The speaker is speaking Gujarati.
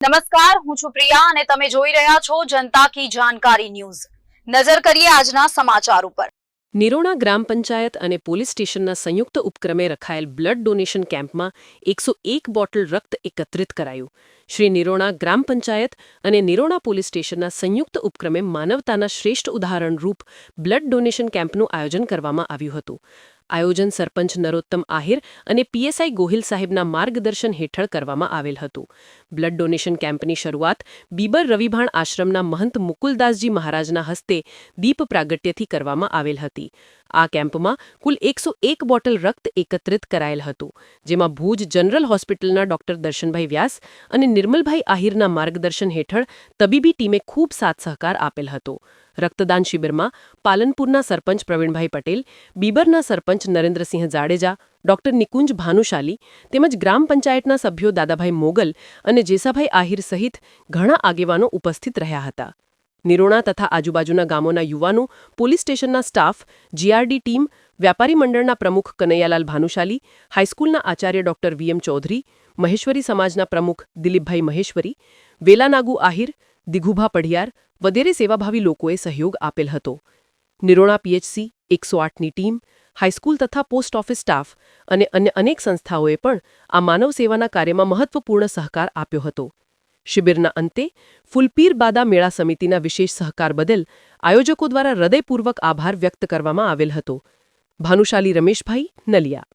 નમસ્કાર, હું છું પ્રિયા અને તમે જોઈ રહ્યા છો જનતા કી જાણકારી ન્યૂઝ। નજર કરીએ આજના સમાચાર ઉપર। નિરોણા ગ્રામ પંચાયત અને પોલીસ સ્ટેશનના સંયુક્ત ઉપક્રમે રખાયેલ બ્લડ ડોનેશન કેમ્પમાં 101 બોટલ રક્ત એકત્રિત કરાયું। શ્રી નિરોણા ગ્રામ પંચાયત અને નિરોણા પોલીસ સ્ટેશનના સંયુક્ત ઉપક્રમે માનવતાના શ્રેષ્ઠ ઉદાહરણરૂપ બ્લડ ડોનેશન કેમ્પનું આયોજન કરવામાં આવ્યું હતું। આયોજન સરપંચ નરોત્તમ આહિર અને પીએસઆઈ ગોહિલ સાહેબના માર્ગદર્શન હેઠળ કરવામાં આવેલ હતું। બ્લડ ડોનેશન કેમ્પની શરૂઆત બીબર રવિભાણ આશ્રમના મહંત મુકુલદાસજી મહારાજના હસ્તે દીપ પ્રાગટ્યથી કરવામાં આવેલ હતી। આ કેમ્પમાં કુલ 101 બોટલ રક્ત એકત્રિત કરાયેલ હતું, જેમાં ભુજ જનરલ હોસ્પિટલના ડોક્ટર દર્શનભાઈ વ્યાસ અને નિર્મલભાઈ આહિરના માર્ગદર્શન હેઠળ તબીબી ટીમે ખૂબ સાથ સહકાર આપેલ હતો। રક્તદાન શિબિરમાં પાલનપુરના સરપંચ પ્રવીણભાઈ પટેલ, બીબરના સરપંચ નરેન્દ્રસિંહ જાડેજા, ડોક્ટર નિકુંજ ભાનુશાલી તેમજ ગ્રામ પંચાયતના સભ્યો દાદાભાઈ મોગલ અને જેસાભાઈ આહિર સહિત ઘણા આગેવાનો ઉપસ્થિત રહ્યા હતા। નિરોણા તથા આજુબાજુના ગામોના યુવાનો, પોલીસ સ્ટેશનના સ્ટાફ, જીઆરડી ટીમ, વ્યાપારી મંડળના પ્રમુખ કનૈયાલાલ ભાનુશાલી, હાઈસ્કૂલના આચાર્ય ડોક્ટર વીએમ ચૌધરી, મહેશ્વરી સમાજના પ્રમુખ દિલીપભાઈ મહેશ્વરી, વેલાનાગુ આહિર, દિઘુભા પઢિયાર વગેરે સેવાભાવી લોકોએ સહયોગ આપેલ હતો। નિરોણા પીએચસી, 108ની ટીમ, હાઈસ્કૂલ તથા પોસ્ટ ઓફિસ સ્ટાફ અને અન્ય અનેક સંસ્થાઓએ પણ આ માનવ સેવાના કાર્યમાં મહત્વપૂર્ણ સહકાર આપ્યો હતો। શિબિરના અંતે ફુલપીર બાદા મેળા સમિતિના વિશેષ સહકાર બદલ આયોજકો દ્વારા હૃદયપૂર્વક આભાર વ્યક્ત કરવામાં આવેલ હતો। ભાનુશાલી રમેશભાઈ, નલિયા।